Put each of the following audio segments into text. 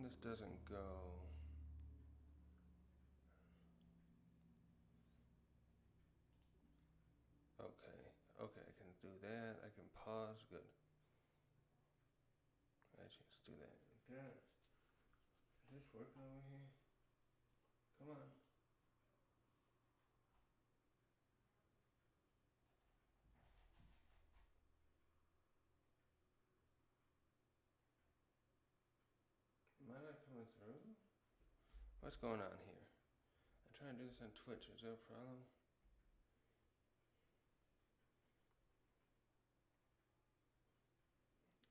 this doesn't go. Okay, okay, I can do that. I can pause. Good. Actually, let's do that. Is this working over here? Come on. Am I not coming through? What's going on here? I'm trying to do this on Twitch. Is there a problem?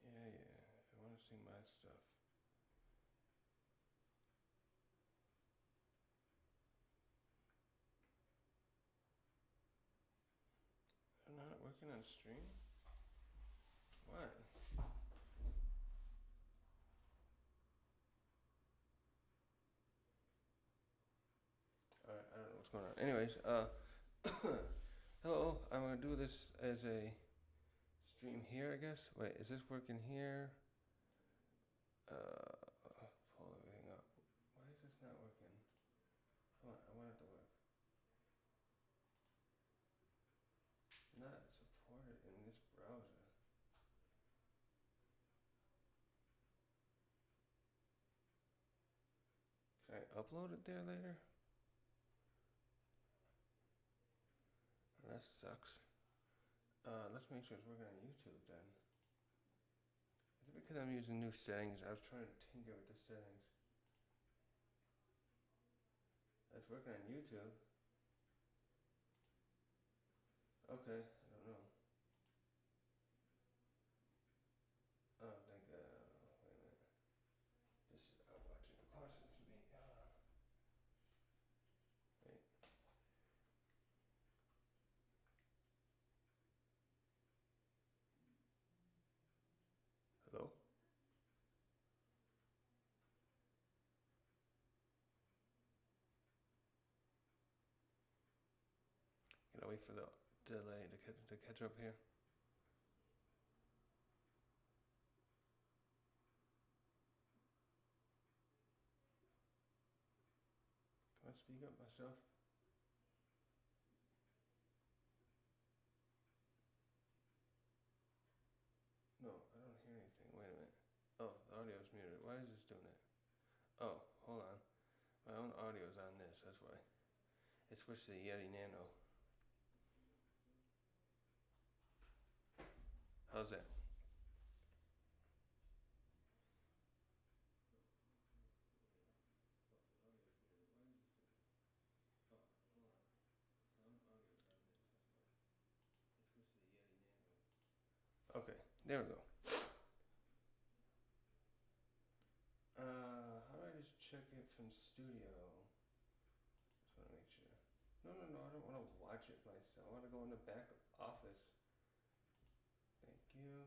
Yeah, I want to see my stuff. I'm not working on stream? Why? Alright, I don't know what's going on. Anyways, hello. I'm gonna do this as a stream here, I guess. Wait, is this working here? Pull everything up. Why is this not working? Come on, I want it to work. Not supported in this browser. Can I upload it there later? That sucks. Let's make sure it's working on YouTube then. Is it because I'm using new settings? I was trying to tinker with the settings. It's working on YouTube. Okay, I don't know. Oh, thank God. Wait a minute. This is watching. Of course, it's me. Wait. Hello? Can I wait for the delay to catch up here? Can I speak up myself? No, I don't hear anything. Wait a minute. Oh, the audio's muted. Why is this doing it? Oh, hold on. My own audio's on this. That's why. It switched to the Yeti Nano. How's that? Okay, there we go. How do I just check it from studio? Just want to make sure. No, I don't want to watch it myself. I want to go in the back office. Thank you.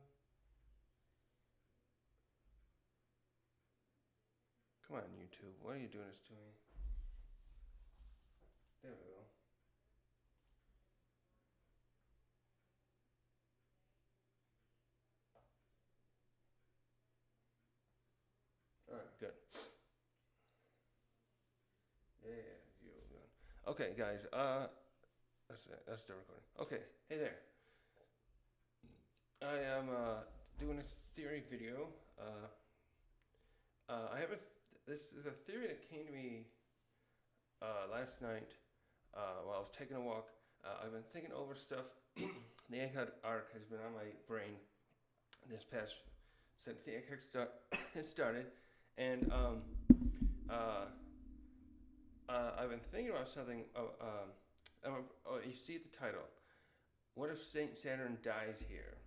Come on, YouTube. Why are you doing this to me? There we go. Alright, good. Yeah, view good. Okay, guys, that's the recording. Okay, hey there. I am doing a theory video. I have this is a theory that came to me last night while I was taking a walk. I've been thinking over stuff. The Egghead arc has been on my brain this past since the Egghead started, and I've been thinking about something. You see the title. What if Saint Saturn dies here?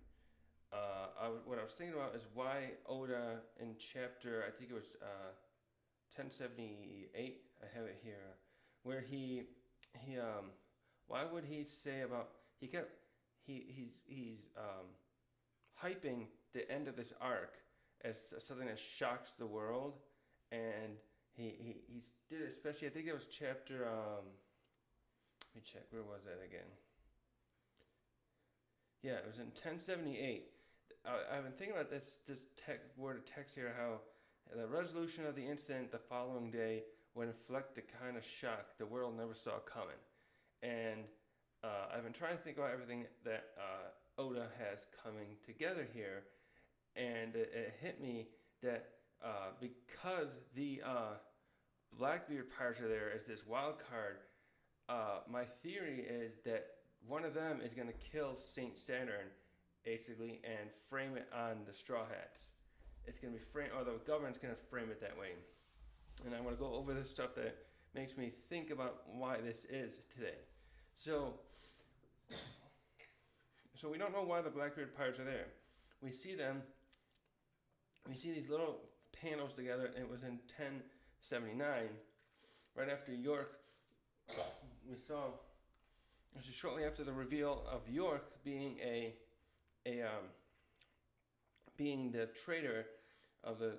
What I was thinking about is why Oda in chapter, I think it was 1078. I have it here, where he why would he say about he's hyping the end of this arc as something that shocks the world, and he did it especially. I think it was chapter. Let me check. Where was that again? Yeah, it was in 1078. I've been thinking about this word of text here. How The resolution of the incident the following day would inflict the kind of shock the world never saw coming. And I've been trying to think about everything that Oda has coming together here, and it hit me that because the Blackbeard pirates are there as this wild card, my theory is that one of them is going to kill Saint Saturn, basically, and frame it on the Straw Hats. It's going to be framed, or the government's going to frame it that way. And I want to go over the stuff that makes me think about why this is today. So we don't know why the Blackbeard pirates are there. We see them. We see these little panels together, and it was in 1079, right after York. We saw, this is shortly after the reveal of York being being the traitor of the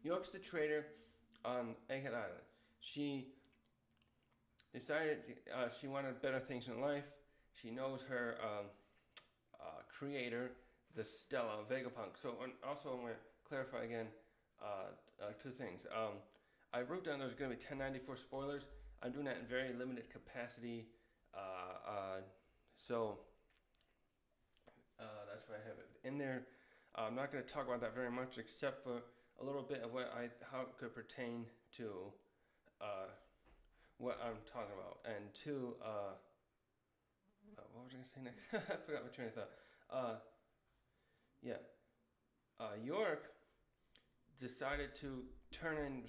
York's the traitor on Egghead Island. She decided she wanted better things in life. She knows her creator, the Stella Vegapunk. So, also I'm going to clarify again two things. I wrote down there's going to be 1094 spoilers. I'm doing that in very limited capacity. So that's why I have it in there. I'm not going to talk about that very much, except for a little bit of how it could pertain to what I'm talking about. And to what was I going to say next? I forgot my train of thought. York decided to turn in.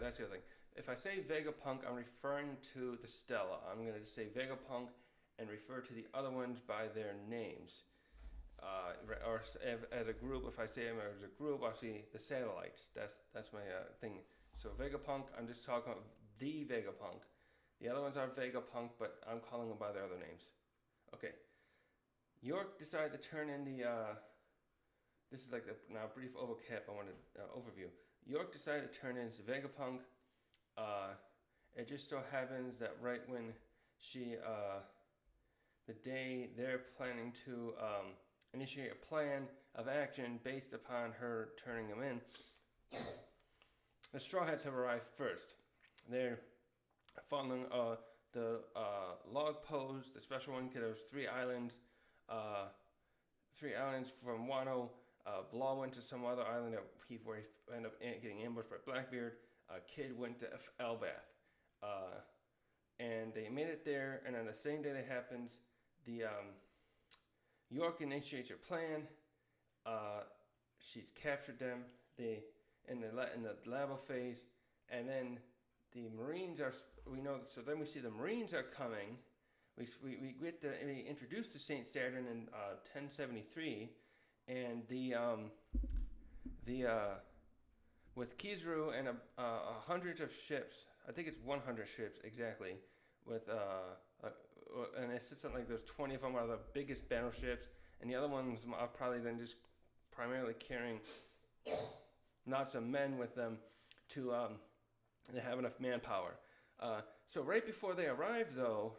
That's the other thing. If I say Vegapunk, I'm referring to the Stella. I'm going to just say Vegapunk and refer to the other ones by their names. Or as a group, if I say them as a group, I'll see the satellites. That's my thing. So Vegapunk, I'm just talking about the Vegapunk. The other ones are Vegapunk, but I'm calling them by their other names. Okay. York decided to turn in the. This is like a now brief overcap. I wanted overview. York decided to turn in his Vegapunk. It just so happens that right when she, the day they're planning to initiate a plan of action based upon her turning them in, the Straw Hats have arrived first. They're following the log pose, the special one, because there's 3 islands. 3 islands from Wano. Blah went to some other island where he ended up getting ambushed by Blackbeard. Kid went to Elbath. And they made it there, and on the same day that happens, the York initiates her plan. She's captured them. In the labo phase, and then the Marines are. We know. So then we see the Marines are coming. We introduced to Saint Saturn in 1073, and with Kizaru and hundreds of ships. I think it's 100 ships exactly. With and it's something like there's 20 of them are the biggest battleships, and the other ones are probably then just primarily carrying lots of men with them to have enough manpower. So right before they arrive, in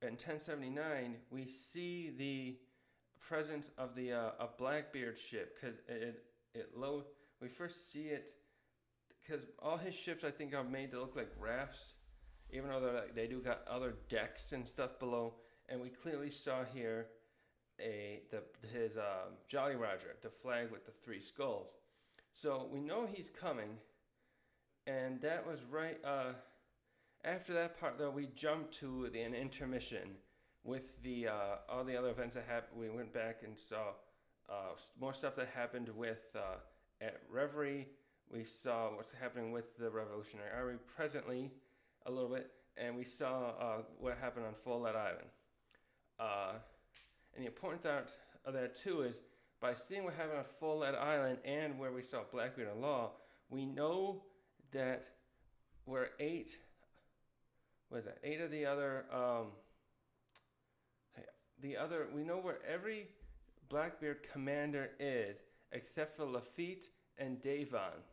1079, we see the presence of the a Blackbeard ship, because we first see it because all his ships I think are made to look like rafts, even though they do got other decks and stuff below, and we clearly saw here his Jolly Roger, the flag with the 3 skulls. So we know he's coming, and that was right after that part. Though we jumped to an intermission with the all the other events that happened. We went back and saw more stuff that happened with at Reverie. We saw what's happening with the Revolutionary Army presently a little bit, and we saw what happened on Full Lead Island. And the important part of that too is by seeing what happened on Full Lead Island and where we saw Blackbeard and Law, we know that where 8 of the other we know where every Blackbeard commander is except for Lafitte and Davon.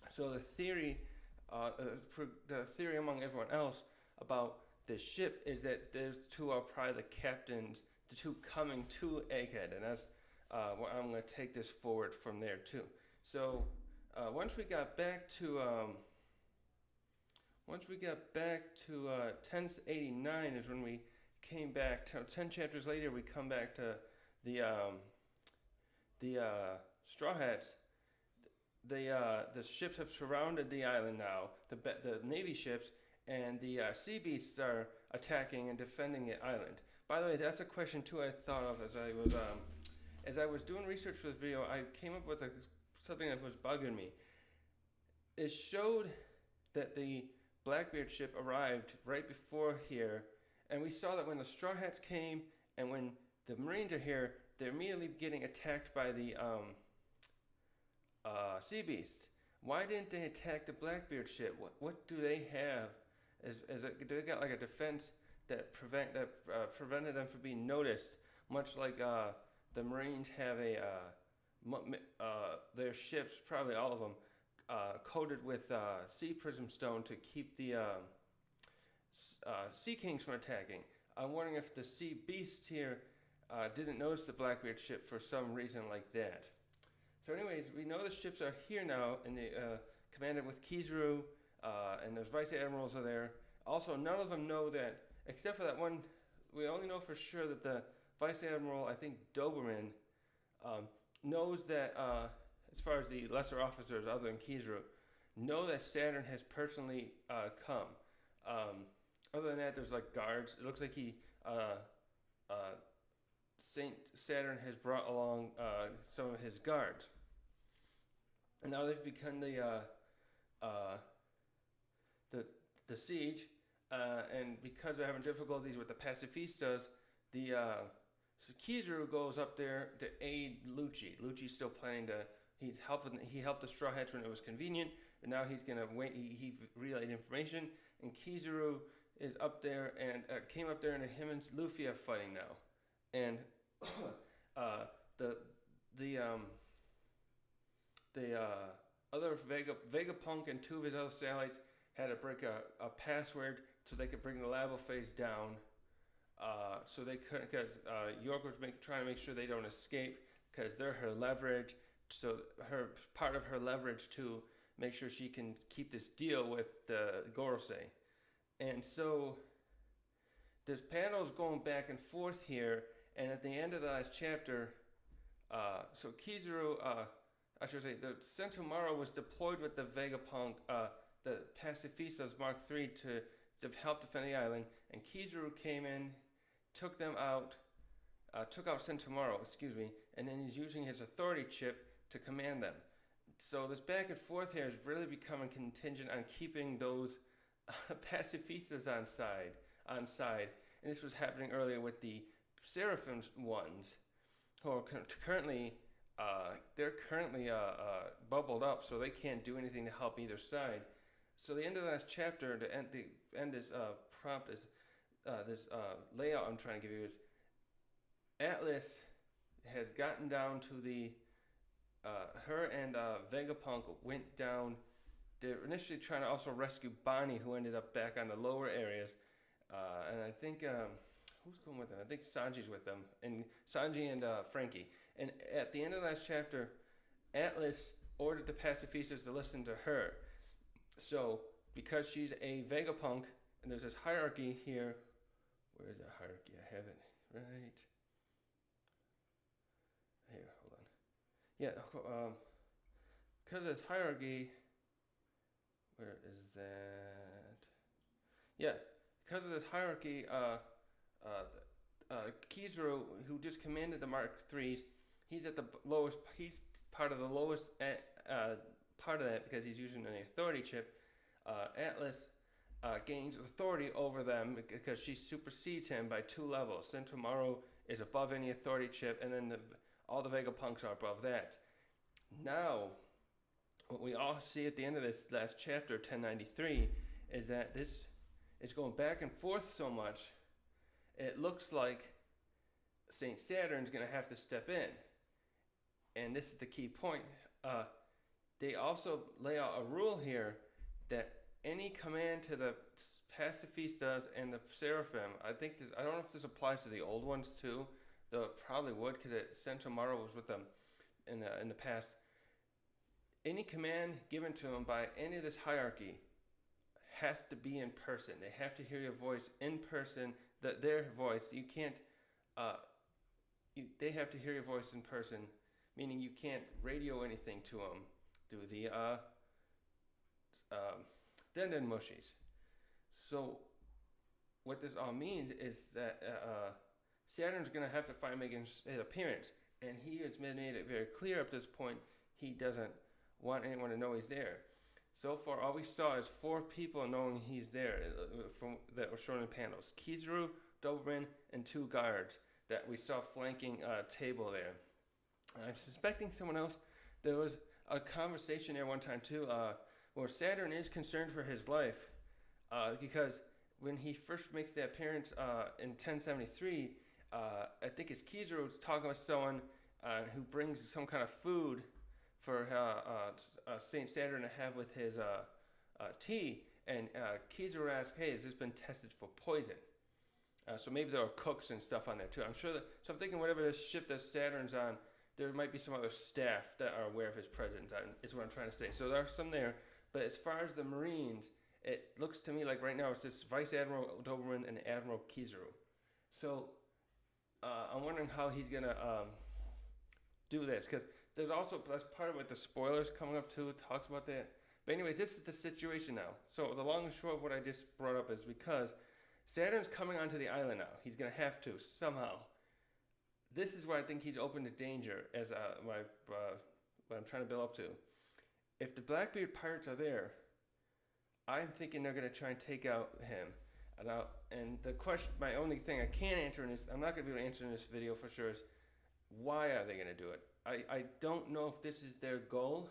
So the theory the theory among everyone else about this ship is that those two are probably the captains, the two coming to Egghead, and that's where I'm going to take this forward from there too. So once we got back to 1089 is when we came back. 10 chapters later, we come back to the Straw Hats. The ships have surrounded the island now. The Navy ships and the sea beasts are attacking and defending the island. By the way, that's a question too I thought of as I was doing research for this video. I came up with something that was bugging me. It showed that the Blackbeard ship arrived right before here, and we saw that when the Straw Hats came and when the Marines are here, they're immediately getting attacked by the sea beasts. Why didn't they attack the Blackbeard ship? What do they have? Do they got like a defense that prevented them from being noticed? Much like the Marines have their ships, probably all of them, coated with sea prism stone to keep the sea kings from attacking. I'm wondering if the sea beasts here didn't notice the Blackbeard ship for some reason like that. So anyways, we know the ships are here now, and they commanded with Kizaru, and those vice admirals are there. Also, none of them know that, except for that one, we only know for sure that the vice admiral, I think Doberman, knows that, as far as the lesser officers other than Kizaru, know that Saturn has personally come. Other than that, there's like guards. It looks like Saint Saturn has brought along some of his guards. And now they've begun the siege, and because they're having difficulties with the pacifistas, so Kizaru goes up there to aid Lucci. Lucci's still planning to. He helped the Straw Hats when it was convenient, and now he's gonna wait. He relayed information, and Kizaru is up there and came up there, and him and Luffy are fighting now, and the other Vegapunk and two of his other satellites had to break a password so they could bring the lava phase down. So they couldn't, because York was trying to make sure they don't escape, because they're her leverage. So part of her leverage to make sure she can keep this deal with the Gorosei. And so this panel's going back and forth here, and at the end of the last chapter, so Kizaru, I should say, the Sentomaro was deployed with the Vegapunk, the Pacifistas Mark III to help defend the island, and Kizaru came in, took out Sentomaro, and then he's using his authority chip to command them. So this back and forth here is really becoming contingent on keeping those pacifistas on side. And this was happening earlier with the Seraphim ones, who are currently bubbled up, so they can't do anything to help either side. So the end of the last chapter, the end is prompt is this layout I'm trying to give you is Atlas has gotten down to the her and Vegapunk went down. They're initially trying to also rescue Bonnie, who ended up back on the lower areas, and I think who's going with them? I think Sanji's with them, and Sanji and Frankie. And at the end of the last chapter, Atlas ordered the pacifistas to listen to her. So because she's a Vegapunk, and there's this hierarchy here. Where is that hierarchy? I have it right here. Hold on. Yeah, because of this hierarchy. Where is that? Yeah, because of this hierarchy, Kizaru, who just commanded the Mark IIIs, he's at the lowest. He's part of the lowest part of that because he's using an authority chip. Atlas gains authority over them because she supersedes him by 2 levels. Sentomaro is above any authority chip, and then all the Vegapunks are above that. Now, what we all see at the end of this last chapter, 1093, is that this is going back and forth so much, it looks like Saint Saturn's going to have to step in. And this is the key point. They also lay out a rule here that any command to the pacifistas and the seraphim, I don't know if this applies to the old ones too, though it probably would, because Central Mara was with them in the past. Any command given to them by any of this hierarchy has to be in person. They have to hear your voice in person. Their voice, you can't. They have to hear your voice in person, meaning you can't radio anything to them through the Denden mushies. So, what this all means is that Saturn's going to have to finally make his appearance, and he has made it very clear up to this point he doesn't want anyone to know he's there. So far, all we saw is 4 people knowing he's there that were shown in panels: Kizaru, Doberman, and 2 guards that we saw flanking a table there. I'm suspecting someone else. There was a conversation there one time too, where Saturn is concerned for his life, because when he first makes the appearance in 1073, I think it's Kizaru's talking with someone who brings some kind of food for Saint Saturn to have with his tea, and Kizaru asks, "Hey, has this been tested for poison?" So maybe there are cooks and stuff on there too. I'm sure that. So I'm thinking whatever this ship that Saturn's on, there might be some other staff that are aware of his presence. Is what I'm trying to say. So there are some there, but as far as the Marines, it looks to me like right now it's just Vice Admiral Doberman and Admiral Kizaru. So I'm wondering how he's gonna do this, because there's also, that's part of what the spoilers coming up too, talks about that. But anyways, this is the situation now. So the long and short of what I just brought up is because Saturn's coming onto the island now. He's going to have to somehow. This is where I think he's open to danger, as what I'm trying to build up to. If the Blackbeard pirates are there, I'm thinking they're going to try and take out him. And the question, my only thing I can't answer in this, I'm not going to be able to answer in this video for sure, is why are they going to do it? I don't know if this is their goal.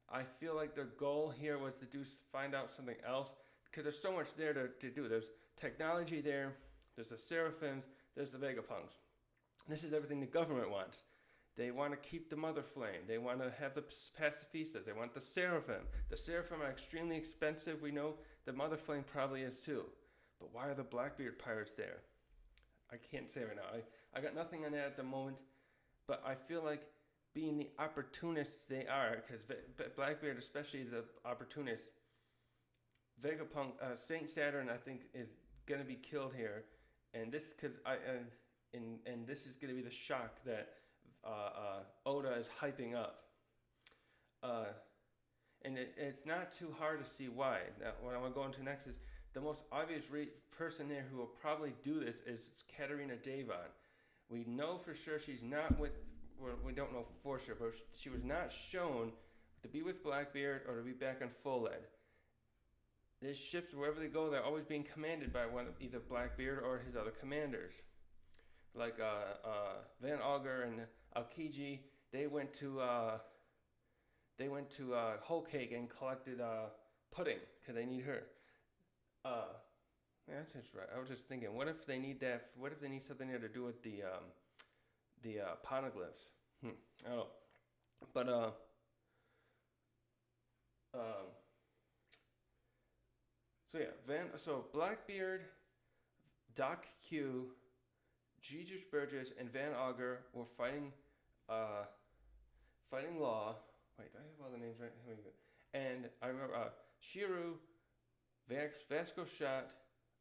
I feel like their goal here was to find out something else, because there's so much there to do. There's technology there, there's the Seraphims, there's the Vegapunks. This is everything the government wants. They want to keep the Mother Flame. They want to have the pacifistas. They want the Seraphim. The Seraphim are extremely expensive, we know. The Mother Flame probably is too. But why are the Blackbeard pirates there? I can't say right now. I got nothing on that at the moment. But I feel like being the opportunists they are, because Blackbeard especially is an opportunist. Vegapunk, Saint Saturn, I think, is going to be killed here, and this and this is going to be the shock that Oda is hyping up. And it's not too hard to see why. Now, what I'm going to go into next is the most obvious person there who will probably do this is Katerina Devon. We know for sure she's not with, well, we don't know for sure, but she was not shown to be with Blackbeard or to be back on Full Lead. These ships, wherever they go, they're always being commanded by one of either Blackbeard or his other commanders. Like Van Auger and Aokiji, they went to Whole Cake and collected pudding because they need her. Yeah, that's just right. I was just thinking, what if they need that? What if they need something there to do with the poneglyphs? I don't know. But so Blackbeard, Doc Q, Jesus Burgess, and Van Auger were fighting Law. Wait, do I have all the names right? And I remember Shiru, Vasco Shot.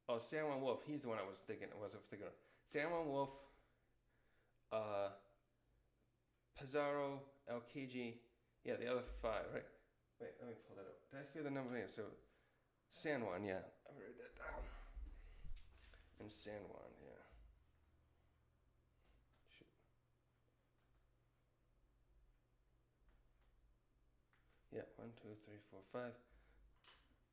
Oh, Samwon Wolf. He's the one I was thinking of. Samwon Wolf, Pizarro, Aokiji. Yeah, the other 5, right? Wait, let me pull that up. Did I say the number name? So, Sanwon, yeah. I wrote that down. And Sanwon, yeah. Shoot. Yeah, 1, 2, 3, 4, 5.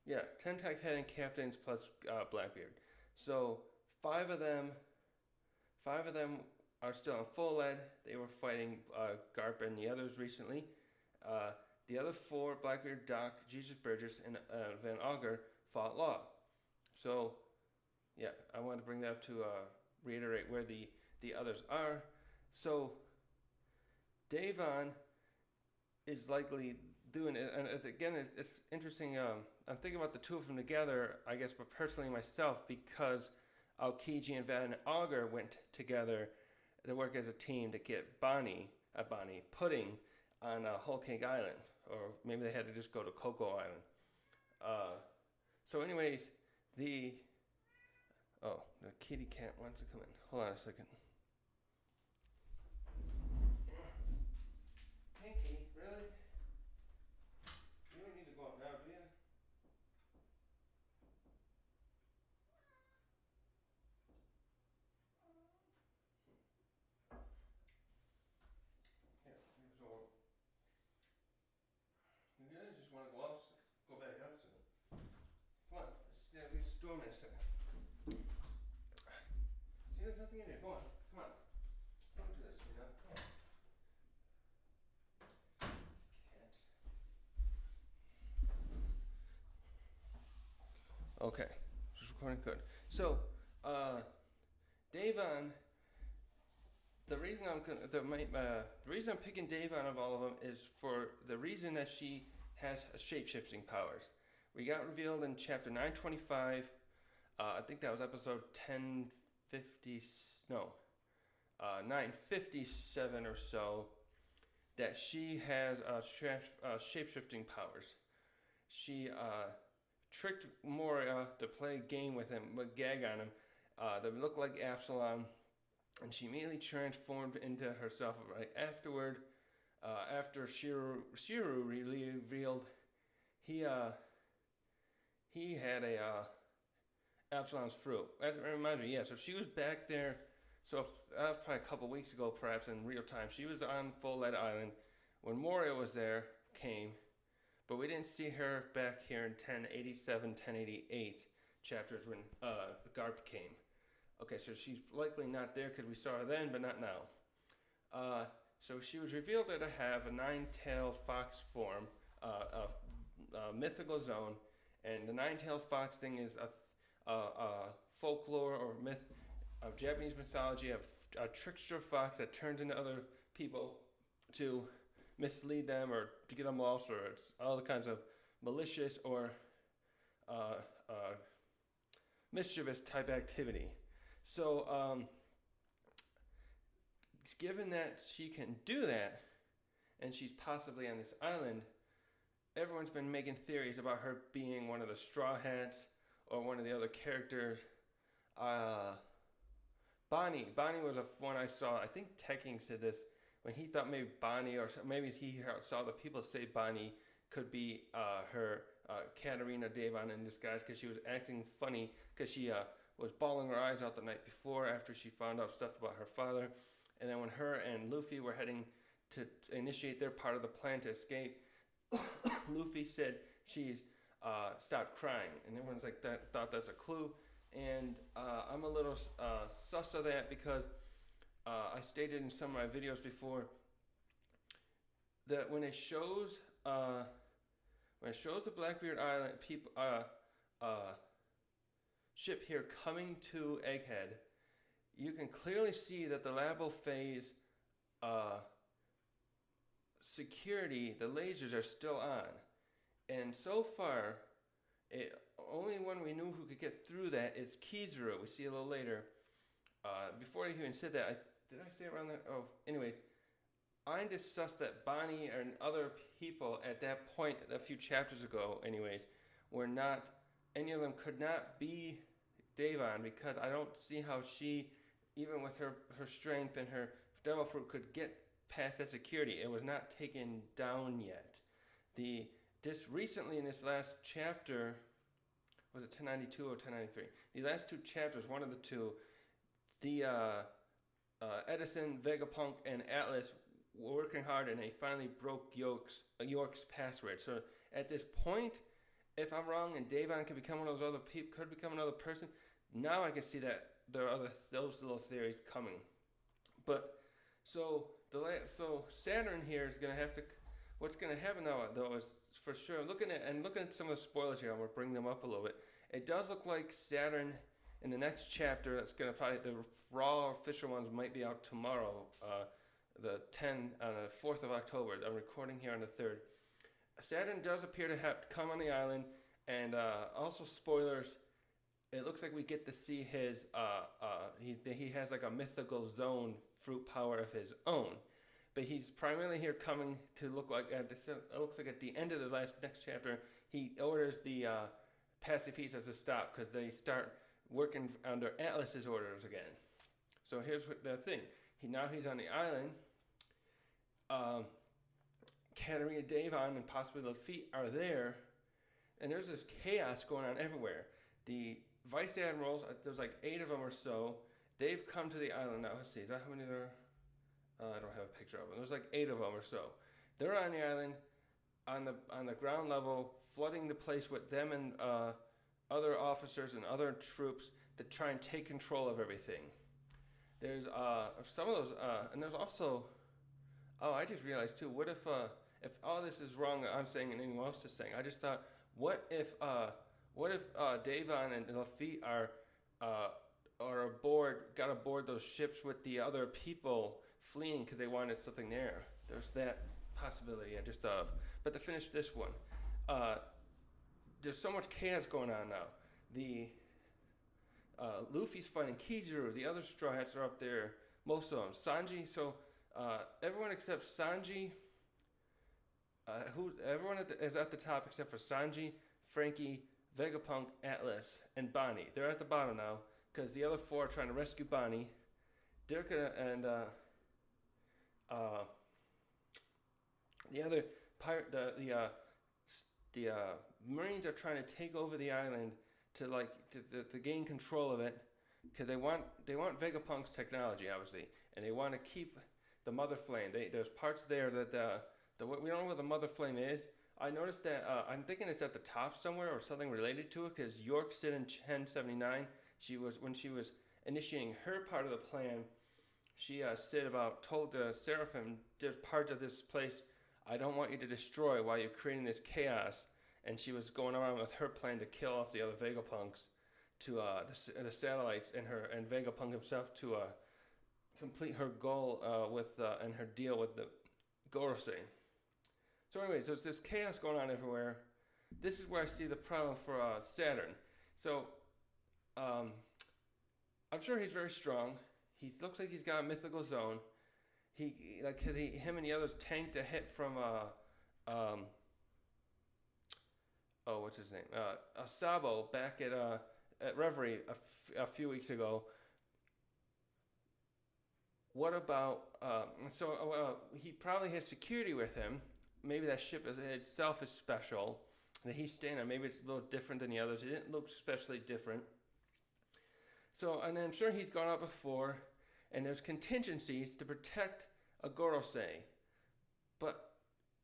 Yeah, 10 tech head and captains plus Blackbeard. So 5 of them are still on Full Lead. They were fighting Garp and the others recently. The other 4, Blackbeard, Doc, Jesus Burgess, and Van Auger, fought Law. So, yeah, I wanted to bring that up to reiterate where the others are. So, Devon is likely doing it, and again, it's interesting. I'm thinking about the two of them together, I guess, but personally myself, because Aokiji and Van Auger went together to work as a team to get Pudding on Whole Cake Island, or maybe they had to just go to Cocoa Island. So, anyways, the kitty cat wants to come in. Hold on a second. Pinky, really? You don't need to go up now, do you? Yeah, so you guys just want to go back out soon. Come on, we storm in a second. See, there's nothing in here. Go on, come on. Don't do this, you know. Come on. Okay, just recording good. So, Davon. The reason I'm picking Davon of all of them is for the reason that she has shape-shifting powers. We got revealed in chapter 925. I think that was episode 957 or so. That she has shape-shifting powers. She tricked Moria to play a game with him, with gag on him, that looked like Absalom, and she immediately transformed into herself right afterward. After Shiru revealed he had a Absalom's fruit. That reminds me, yeah. So she was back there. So probably a couple weeks ago, perhaps in real time, she was on Full Lead Island when Moria was there. But we didn't see her back here in 1087, 1088 chapters when Garp came. Okay, so she's likely not there because we saw her then, but not now. So she was revealed to have a nine-tailed fox form, a mythical zone, and the nine-tailed fox thing is a folklore or myth of Japanese mythology of a trickster fox that turns into other people to mislead them or to get them lost, or it's all the kinds of malicious or mischievous type activity. So, given that she can do that, and she's possibly on this island, everyone's been making theories about her being one of the Straw Hats or one of the other characters. Bonnie was one I saw. I think Tekking said this when he thought maybe Bonnie, or maybe he saw the people say Bonnie could be her Katarina Devon in disguise, because she was acting funny because she was bawling her eyes out the night before after she found out stuff about her father. And then when her and Luffy were heading to initiate their part of the plan to escape, Luffy said she's stopped crying, and everyone's like thought that's a clue. And I'm a little sus of that because I stated in some of my videos before that when it shows the Blackbeard Island people ship here coming to Egghead, you can clearly see that the Labo phase security, the lasers are still on. And so far, only one we knew who could get through that is Kizuru. We see a little later. Before I even said that, did I say around that? Oh, anyways, I just sussed that Bonnie and other people at that point, a few chapters ago, anyways, were not, any of them could not be Devon, because I don't see how she, even with her strength and her devil fruit, could get past that security. It was not taken down yet. Just recently in this last chapter, was it 1092 or 1093? The last two chapters, one of the two, the Edison, Vegapunk, and Atlas were working hard, and they finally broke York's password. So at this point, if I'm wrong and Devon could become one of those other people, could become another person, now I can see that there are those little theories coming. But so Saturn here is going to have to. What's going to happen now, though, is for sure looking at some of the spoilers here. I'm going to bring them up a little bit. It does look like Saturn in the next chapter. That's going to probably, the raw official ones might be out tomorrow, the 4th of October. I'm recording here on the 3rd. Saturn does appear to have come on the island, and also spoilers. It looks like we get to see his. He has like a mythical zone fruit power of his own, but he's primarily here coming to look like. It looks like at the end of the next chapter, he orders the Pacifistas to stop because they start working under Atlas's orders again. So here's the thing. He's on the island. Katarina Devon and possibly Lafitte are there, and there's this chaos going on everywhere. The vice admirals, there's like 8 of them or so. They've come to the island now. Let's see, is that how many there are? I don't have a picture of them. There's like 8 of them or so. They're on the island, on the ground level, flooding the place with them and other officers and other troops to try and take control of everything. There's some of those, and there's also. Oh, I just realized too. What if all this is wrong? I'm saying and anyone else is saying. I just thought, what if Devon and Lafitte are got aboard those ships with the other people fleeing because they wanted something there? There's that possibility I just thought of. But to finish this one, there's so much chaos going on now. The Luffy's fighting Kizaru. The other Straw Hats are up there. Most of them. Sanji. So everyone except Sanji. Everyone is at the top except for Sanji, Frankie, Vegapunk, Atlas, and Bonnie. They're at the bottom now because the other 4 are trying to rescue Bonnie. Dirk and the other pirate, the Marines are trying to take over the island to gain control of it because they want Vegapunk's technology, obviously, and they want to keep the Mother Flame. There's parts there that we don't know where the Mother Flame is. I noticed that I'm thinking it's at the top somewhere or something related to it because York said in 1079 when she was initiating her part of the plan, she told the Seraphim, there's parts of this place I don't want you to destroy while you're creating this chaos, and she was going around with her plan to kill off the other Vegapunks to the satellites and Vegapunk himself to complete her goal and her deal with the Gorosei. So anyway, so it's this chaos going on everywhere. This is where I see the problem for Saturn. So I'm sure he's very strong. He looks like he's got a mythical zone. Him and the others tanked a hit from what's his name? Asabo back at Reverie a few weeks ago. What about he probably has security with him. Maybe that ship itself is special that he's staying on. Maybe it's a little different than the others. It didn't look especially different. So, and I'm sure he's gone out before, and there's contingencies to protect a Gorosei. But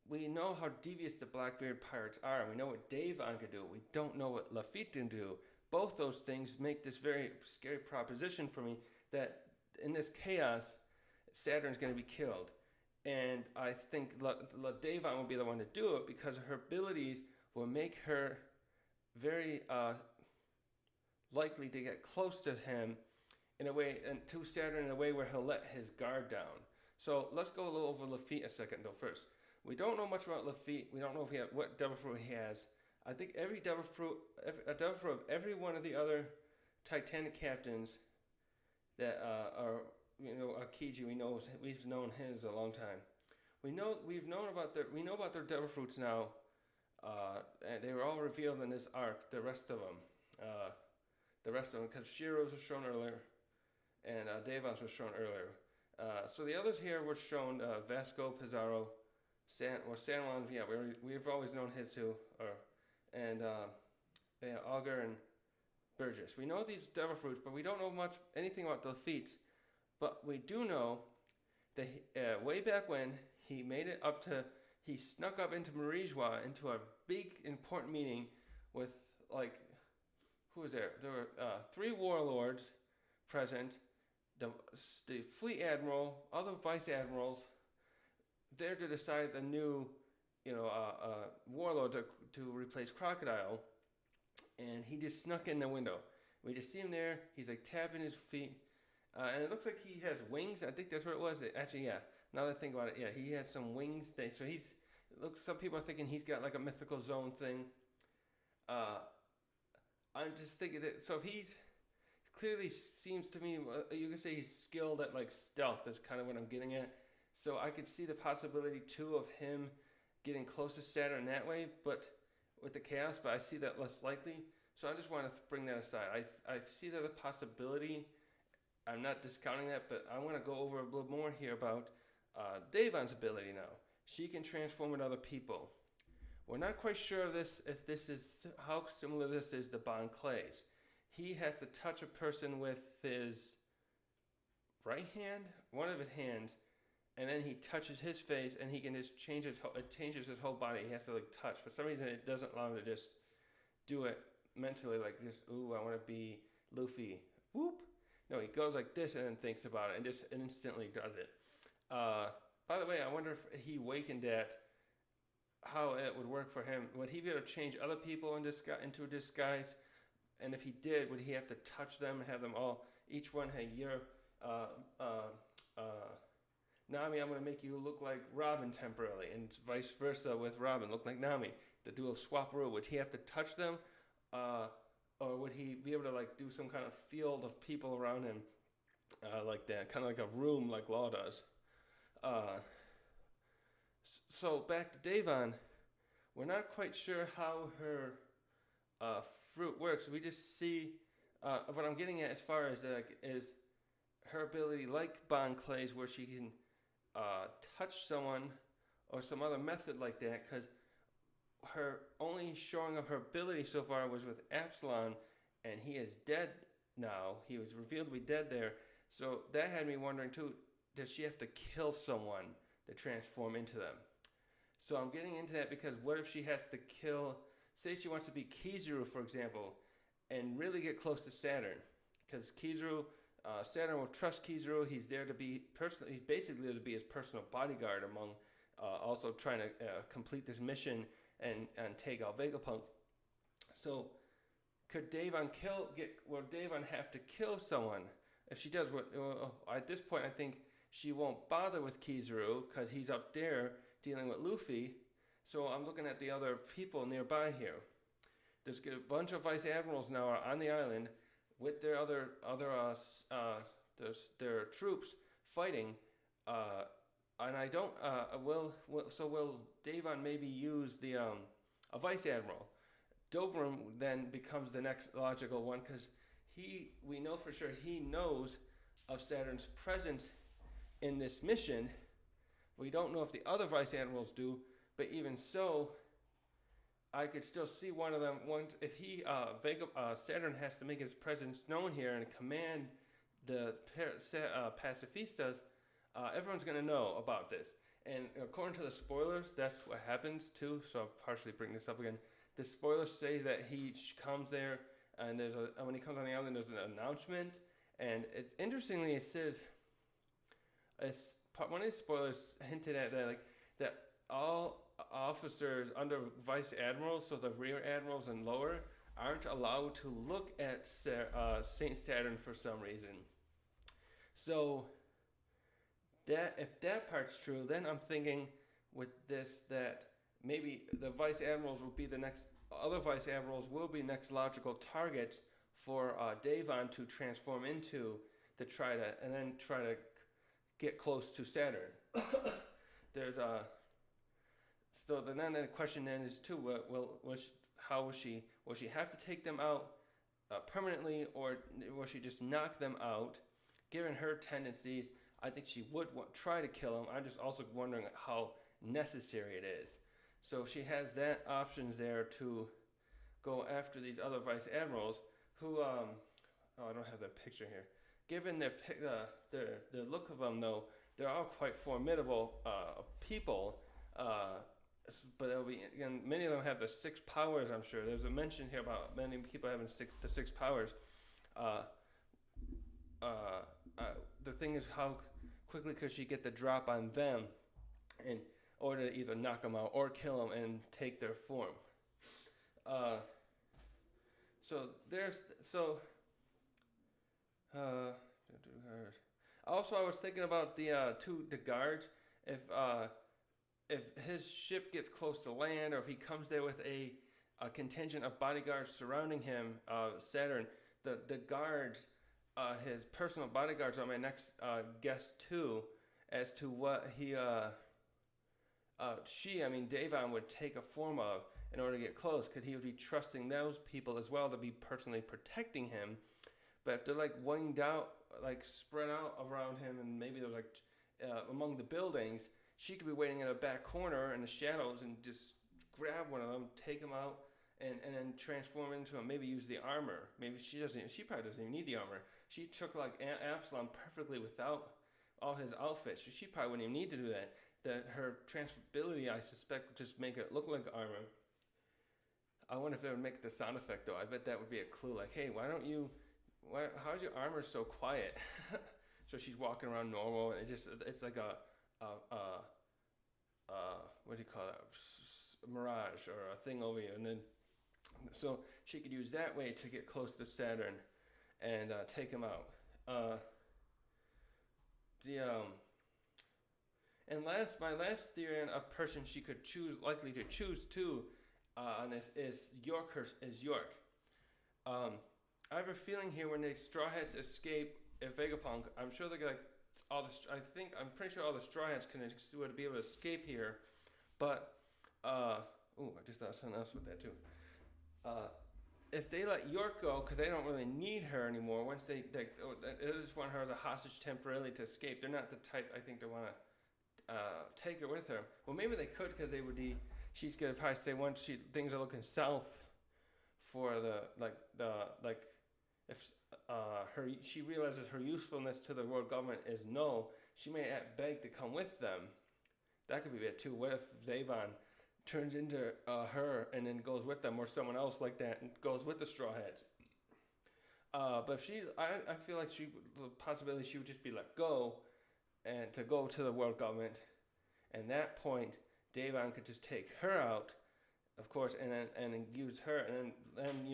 we know how devious the Blackbeard pirates are. We know what Devon can do. We don't know what Lafitte can do. Both those things make this very scary proposition for me that in this chaos, Saturn's going to be killed. And I think Devon will be the one to do it because her abilities will make her very likely to get close to him in a way, and to Saturn in a way where he'll let his guard down. So let's go a little over Lafitte a second though first. We don't know much about Lafitte. We don't know what devil fruit he has. I think every devil fruit of every one of the other Titanic captains that are Akiji, we've known his a long time. We know about their devil fruits now, and they were all revealed in this arc. The rest of them, because Shiro's was shown earlier, and Devon's was shown earlier. So the others here were shown Vasco, Pizarro, San Juan. Yeah, we've always known his too, and Augur and Burgess. We know these devil fruits, but we don't know anything about the Lafitte's. But we do know that way back when he snuck up into Marijois into a big important meeting with who was there? There were 3 warlords present, the fleet admiral, other vice admirals, there to decide the new, warlord to replace Crocodile, and he just snuck in the window. We just see him there. He's tapping his feet. And it looks like he has wings. I think that's what it was. Actually, yeah. Now that I think about it, yeah, he has some wings. So he's look, some people are thinking he's got like a mythical zone thing. Uh, I'm just thinking that, so if he's clearly seems to me, you can say he's skilled at like stealth is kind of what I'm getting at. So I could see the possibility too of him getting close to Saturn that way, but with the chaos, but I see that less likely. So I just want to bring that aside. I see that a possibility. I'm not discounting that, but I want to go over a little more here about Devon's ability now. She can transform into other people. We're not quite sure if this is how similar this is to Bon Clay's. He has to touch a person with his right hand, one of his hands, and then he touches his face, and he can just it changes his whole body. He has to like touch. For some reason, it doesn't allow him to just do it mentally, like just ooh, I want to be Luffy. Whoop. No, he goes like this and then thinks about it and just instantly does it. By the way, I wonder if he wakened at how it would work for him. Would he be able to change other people into a disguise? And if he did, would he have to touch them and have them all, each one, hey, you're, Nami, I'm going to make you look like Robin temporarily, and vice versa with Robin, look like Nami. To do a swap-roo, would he have to touch them? Or would he be able to like do some kind of field of people around him like that, kind of like a room like Law does? So back to Devon, we're not quite sure how her fruit works. We just see what I'm getting at as far as is her ability, like Bon Clay's, where she can touch someone or some other method like that, because her only showing of her ability so far was with Absalom, and he is dead now. He was revealed to be dead there. So that had me wondering too, does she have to kill someone to transform into them? So I'm getting into that because what if she has to kill, say she wants to be Kizaru, for example, and really get close to Saturn? Because Kizaru, Saturn will trust Kizaru. He's there to be personally, he's basically there to be his personal bodyguard among also trying to complete this mission and take out Vegapunk. So could Devon will Devon have to kill someone? If she does, at this point I think she won't bother with Kizaru because he's up there dealing with Luffy. So I'm looking at the other people nearby here. There's a bunch of vice admirals now are on the island with their their troops fighting. And I don't. Will Devon maybe use the a vice admiral? Dobram then becomes the next logical one because we know for sure he knows of Saturn's presence in this mission. We don't know if the other vice admirals do, but even so, I could still see one of them. If Saturn has to make his presence known here and command the pacifistas. Everyone's going to know about this. And according to the spoilers, that's what happens too. So I'll partially bring this up again. The spoilers say that he comes there, and when he comes on the island, there's an announcement. And interestingly, it says, one of the spoilers hinted at that all officers under vice admirals, so the rear admirals and lower, aren't allowed to look at Saint Saturn for some reason. So if that part's true, then I'm thinking with this that maybe the vice admirals will be other vice admirals will be next logical targets for Devon to transform into to try to get close to Saturn. So then the question then is too, how will she have to take them out permanently, or will she just knock them out? Given her tendencies, I think she would try to kill him. I'm just also wondering how necessary it is. So she has that options there to go after these other vice admirals who, I don't have that picture here. Given the look of them, though, they're all quite formidable people. But it'll be, again, many of them have the 6 powers, I'm sure. There's a mention here about many people having the six powers. The thing is, how quickly could she get the drop on them in order to either knock them out or kill them and take their form? Also, I was thinking about the guards. If if his ship gets close to land, or if he comes there with a contingent of bodyguards surrounding him, Saturn, the guards, his personal bodyguards, are my next guess too, as to what Davon would take a form of in order to get close, because he would be trusting those people as well to be personally protecting him. But if they're like winged out, like spread out around him, and maybe they're like among the buildings, she could be waiting in a back corner in the shadows and just grab one of them, take him out, and then transform into him. Maybe use the armor. Maybe she probably doesn't even need the armor. She took like Absalom perfectly without all his outfits. She probably wouldn't even need to do that. That her transferability, I suspect, would just make it look like armor. I wonder if it would make the sound effect though. I bet that would be a clue. Like, hey, how's your armor so quiet? So she's walking around normal, and it's like a what do you call that? Mirage or a thing over you, and then so she could use that way to get close to Saturn and take him out. And my last theory on a person she could likely to choose too, on this is York. I have a feeling here when the Straw Hats escape Vegapunk, I'm sure they're like I'm pretty sure all the Straw Hats would be able to escape here, but I just thought of something else with that too. If they let York go, because they don't really need her anymore, once they just want her as a hostage temporarily to escape. They're not the type, I think, to want to take her with her. Well, maybe they could, because she's gonna probably say once things are looking south for if she realizes her usefulness to the world government is no, she may beg to come with them. That could be it too. What if Zavon turns into her and then goes with them, or someone else like that and goes with the Straw Hats? But if I feel like the possibility she would just be let go, and to go to the world government, and at that point Davon could just take her out, of course, and then use her, and then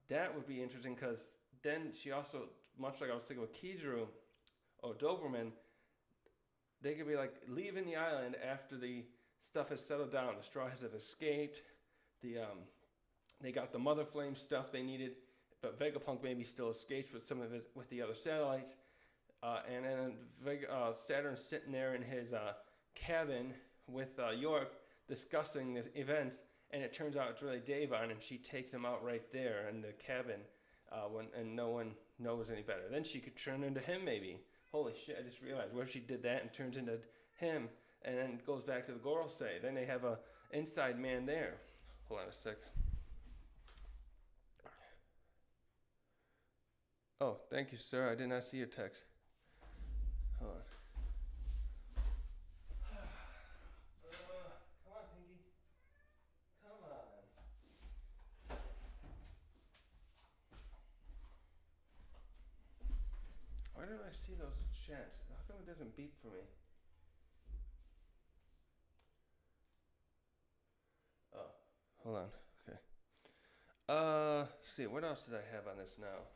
that would be interesting, because then she also, much like I was thinking with Kizaru or Doberman, they could be like leaving the island after the stuff has settled down. The Straw Hats have escaped. They got the Mother Flame stuff they needed, but Vegapunk maybe still escapes with some of it with the other satellites. And then Saturn's sitting there in his cabin with York discussing this event, and it turns out it's really Davon, and she takes him out right there in the cabin, and no one knows any better. Then she could turn into him maybe. Holy shit, I just realized. What if she did that and turns into him, and then goes back to the Gorosei? Then they have a inside man there. Hold on a sec. Oh, thank you, sir. I did not see your text. Hold on. Come on, Pinky. Come on. Why don't I see those chats? How come it doesn't beep for me? Oh, hold on. Okay. Let's see. What else did I have on this now?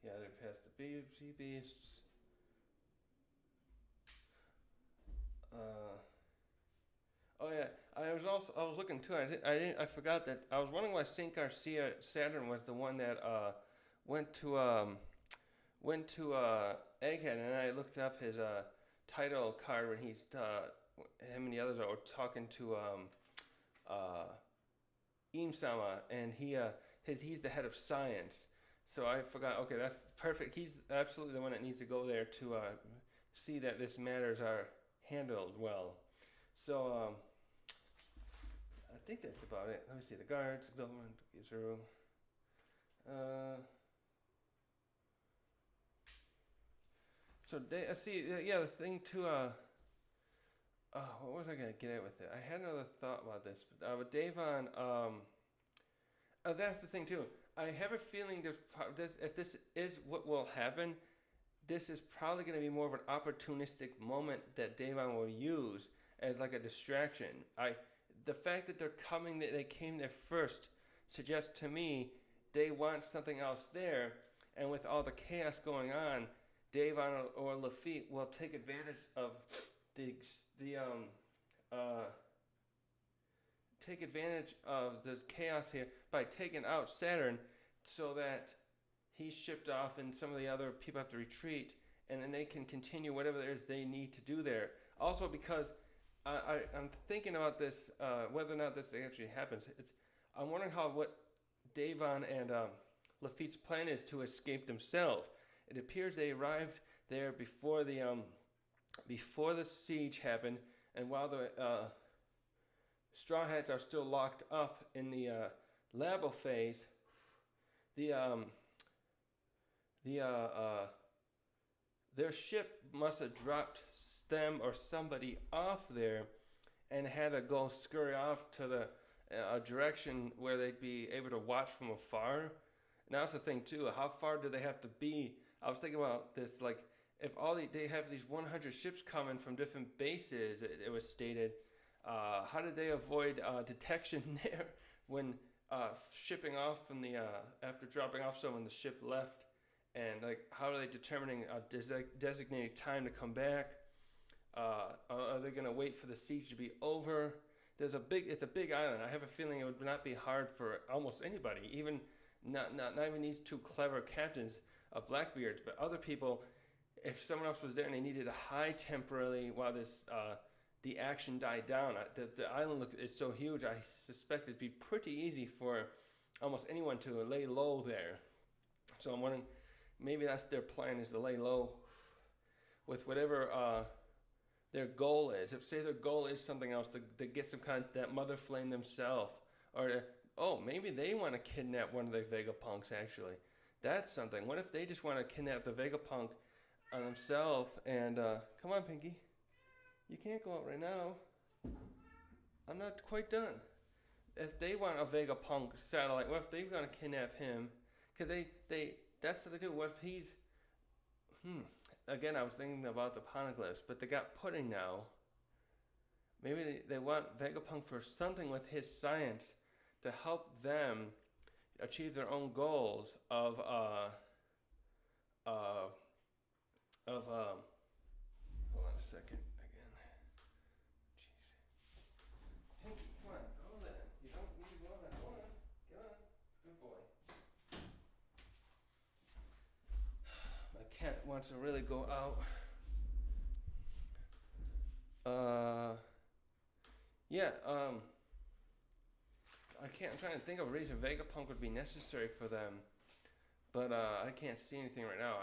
Yeah, they passed the sea beasts. Oh yeah, I was looking too. I forgot that. I was wondering why Saint Saturn was the one that went to Egghead, and I looked up his title card when he's him and the others are talking to Im-sama, and he's the head of science. So I forgot. Okay, that's perfect. He's absolutely the one that needs to go there to see that this matters are handled well. So I think that's about it. Let me see. The guards, government, Kizaru. So I see. Yeah, the thing too. What was I gonna get at with it? I had another thought about this, but with Davon. That's the thing too. I have a feeling if this is what will happen, this is probably going to be more of an opportunistic moment that Davon will use as like a distraction. The fact that they came there first suggests to me they want something else there, and with all the chaos going on, Davon or Lafitte will take advantage of the take advantage of the chaos here by taking out Saturn, so that he's shipped off and some of the other people have to retreat, and then they can continue whatever it is they need to do there. Also, because I'm thinking about this, whether or not this actually happens. I'm wondering what Davon and Lafitte's plan is to escape themselves. It appears they arrived there before the siege happened, and while the Straw Hats are still locked up in the labo phase, their ship must have dropped them or somebody off there, and had to go scurry off to the a direction where they'd be able to watch from afar. And that's the thing too. How far do they have to be? I was thinking about this, like if they have these 100 ships coming from different bases, it was stated. How did they avoid detection there when shipping off from the after dropping off someone, the ship left, and like how are they determining a designated time to come back? Are they going to wait for the siege to be over? It's a big island. I have a feeling it would not be hard for almost anybody, even not even these two clever captains of Blackbeards, but other people. If someone else was there and they needed to hide temporarily while the action died down, the island is so huge. I suspect it'd be pretty easy for almost anyone to lay low there. So I'm wondering, maybe that's their plan, is to lay low with whatever their goal is. If say their goal is something else, to get some kind of that mother flame themselves, or maybe they want to kidnap one of the Vegapunks. Actually, that's something. What if they just want to kidnap the Vegapunk on themselves? And come on, Pinky, you can't go out right now. I'm not quite done. If they want a Vegapunk satellite, what if they're gonna kidnap him? Cause they that's what they do. What if he's Again, I was thinking about the poneglyphs, but they got pudding now. Maybe they want Vegapunk for something with his science to help them achieve their own goals of hold on a second again. Jeez. Pinky, come on, go then. You don't need to go on. Go on. Get on. Good boy. My cat wants to really go out. I'm trying to think of a reason Vegapunk would be necessary for them, but I can't see anything right now.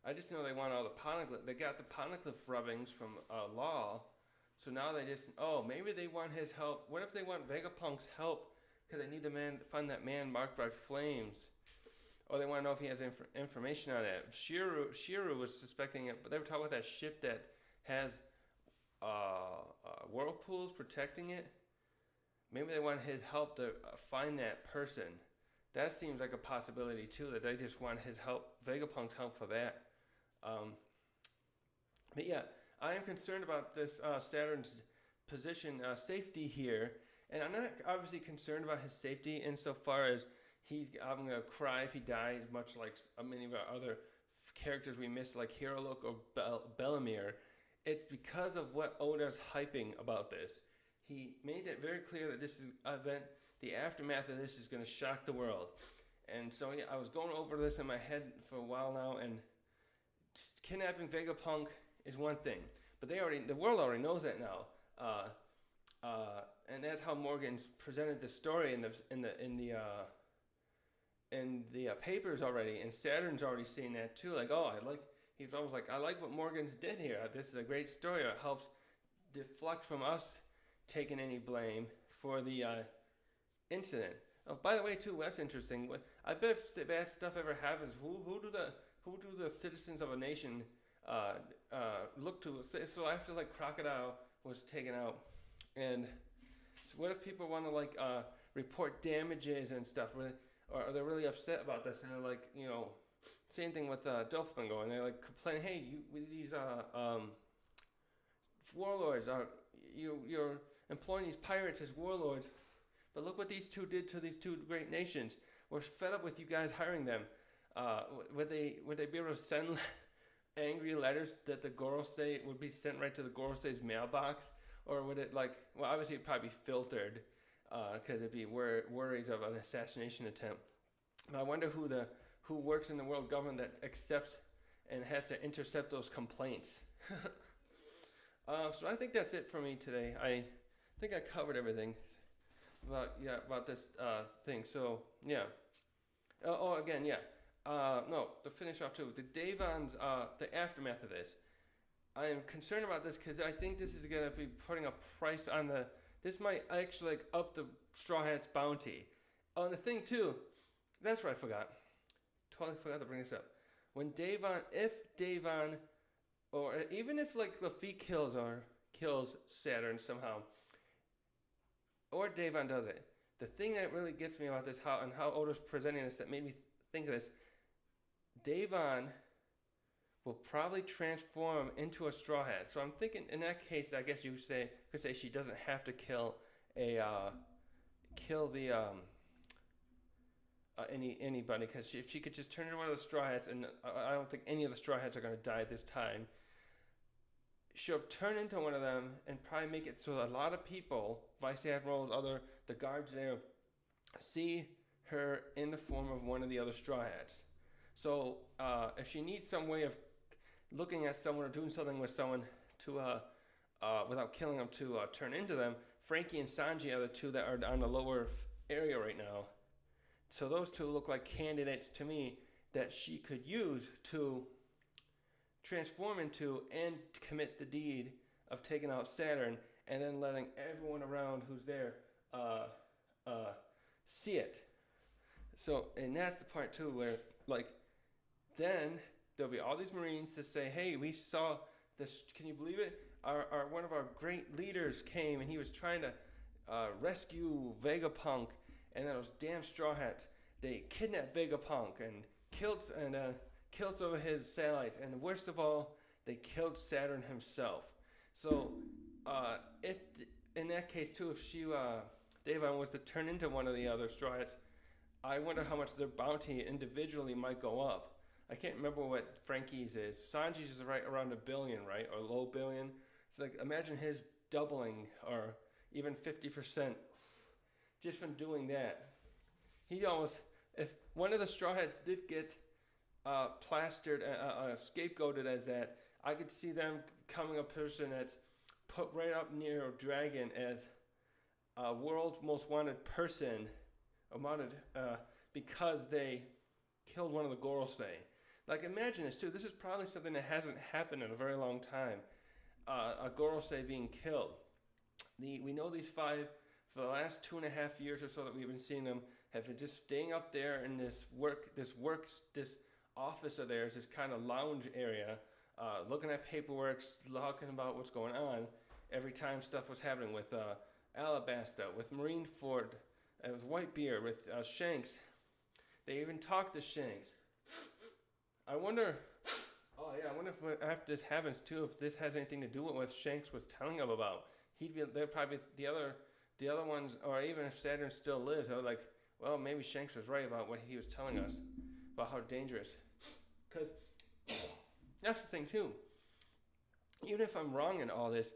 I just know they want all the poneglyph. They got the poneglyph rubbings from Law, so now maybe they want his help. What if they want Vegapunk's help because they need to find that man marked by flames, or they want to know if he has information on it. Shiru was suspecting it, but they were talking about that ship that has whirlpools protecting it. Maybe they want his help to find that person. That seems like a possibility too, that they just want his help, Vegapunk's help for that. But yeah, I am concerned about this Saturn's position safety here, and I'm not obviously concerned about his safety insofar as I'm gonna cry if he dies, much like many of our other characters we missed, like Hirolok or Bellamir. It's because of what Oda's hyping about this. He made it very clear that this event, the aftermath of this, is going to shock the world. And so yeah, I was going over this in my head for a while now, and kidnapping Vegapunk is one thing, but the world already knows that now. And that's how Morgan's presented the story in the papers already, and Saturn's already seen that too. Like, he's almost like, I like what Morgan's did here. This is a great story. It helps deflect from us taking any blame for the incident. Oh, by the way, too, that's interesting. I bet if bad stuff ever happens, who do the citizens of a nation look to? So after like Crocodile was taken out, and so what if people want to report damages and stuff, or they're really upset about this, and they're like, same thing with Doflamingo, and they're like complaining, hey, these warlords you're employing these pirates as warlords, but look what these two did to these two great nations. We're fed up with you guys hiring them. Would they be able to send angry letters that the Gorosei would be sent right to the Gorosei's mailbox, or would it like? Well, obviously it'd probably be filtered, because it'd be worries of an assassination attempt. But I wonder who works in the world government that accepts and has to intercept those complaints. So I think that's it for me today. I think I covered everything about this thing. So yeah. Again, yeah. No, to finish off too, the Davon's the aftermath of this. I am concerned about this because I think this is gonna be putting a price on the. This might actually like up the Straw Hats bounty. Oh, and the thing too, that's what I forgot. Totally forgot to bring this up. When if Davon, or even if like Lafitte kills Saturn somehow, or Davon does it. The thing that really gets me about this, how Oda's presenting this, that made me think of this, Davon will probably transform into a Straw Hat. So I'm thinking in that case, I guess you could say she doesn't have to kill anybody, because if she could just turn into one of the Straw Hats, and I don't think any of the Straw Hats are going to die this time, she'll turn into one of them and probably make it so that a lot of people, vice admirals, the guards there, see her in the form of one of the other Straw Hats. So if she needs some way of looking at someone or doing something with someone to without killing them to turn into them, Frankie and Sanji are the two that are on the lower area right now. So those two look like candidates to me that she could use to transform into and commit the deed of taking out Saturn, and then letting everyone around who's there see it. So, and that's the part too where, like, then there'll be all these Marines to say, hey, we saw this, can you believe it? One of our great leaders came and he was trying to rescue Vegapunk, and those damn Straw Hats, they kidnapped Vegapunk and killed some of his satellites, and worst of all, they killed Saturn himself. So, if in that case too, if Davon was to turn into one of the other Straw Hats, I wonder how much their bounty individually might go up. I can't remember what Frankie's is. Sanji's is right around $1 billion, right, or low billion. It's like, imagine his doubling or even 50% just from doing that. He almost, if one of the Straw Hats did get plastered, scapegoated as that, I could see them becoming a person that's put right up near Dragon as world's most wanted person, because they killed one of the Gorosei. Like, imagine this too. This is probably something that hasn't happened in a very long time. A Gorosei being killed. We know these five, for the last 2.5 years or so that we've been seeing them, have been just staying up there in this office of theirs, this kind of lounge area, looking at paperwork, talking about what's going on. Every time stuff was happening with Alabasta, with Marineford, with Whitebeard, with Shanks. They even talked to Shanks. I wonder if this happens too, if this has anything to do with what Shanks was telling them about. They're probably the other ones, or even if Saturn still lives, I was like, well, maybe Shanks was right about what he was telling us about how dangerous. Because that's the thing too. Even if I'm wrong in all this,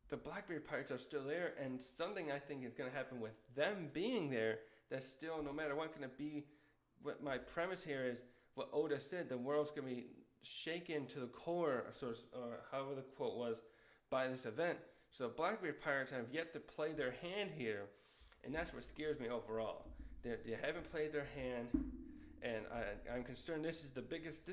the Blackbeard pirates are still there, and something I think is going to happen with them being there, that's still, no matter what, going to be, what my premise here is, what Oda said, the world's going to be shaken to the core, or however the quote was, by this event. So Blackbeard pirates have yet to play their hand here, and that's what scares me overall. They haven't played their hand, and I'm concerned. This is the biggest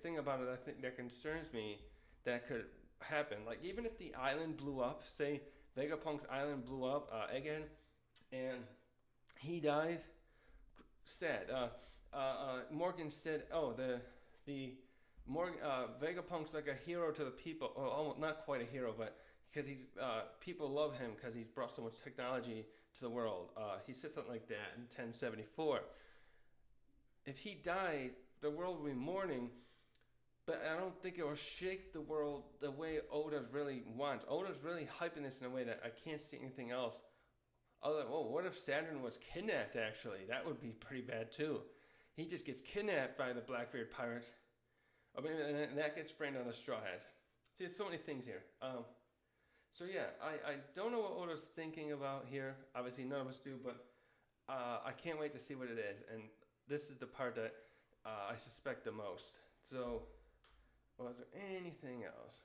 thing about it, I think, that concerns me, that could happen. Like, even if the island blew up, say Vegapunk's island blew up, Egghead, and he dies, sad. Morgan said, "Oh, Vegapunk's like a hero to the people. Well, almost not quite a hero, but because people love him because he's brought so much technology to the world." He said something like that in 1074. If he died, the world would be mourning, but I don't think it will shake the world the way Oda's really wants. Oda's really hyping this in a way that I can't see anything else. Other than, what if Saturn was kidnapped, actually? That would be pretty bad, too. He just gets kidnapped by the Blackbeard pirates. I mean, and that gets framed on the straw hats. See, there's so many things here. So yeah, I don't know what Oda's thinking about here. Obviously, none of us do, but I can't wait to see what it is. And this is the part that I suspect the most. So, was there anything else?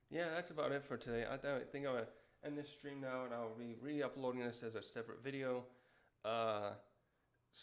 Yeah, that's about it for today. I think I'm gonna end this stream now, and I'll be re-uploading this as a separate video.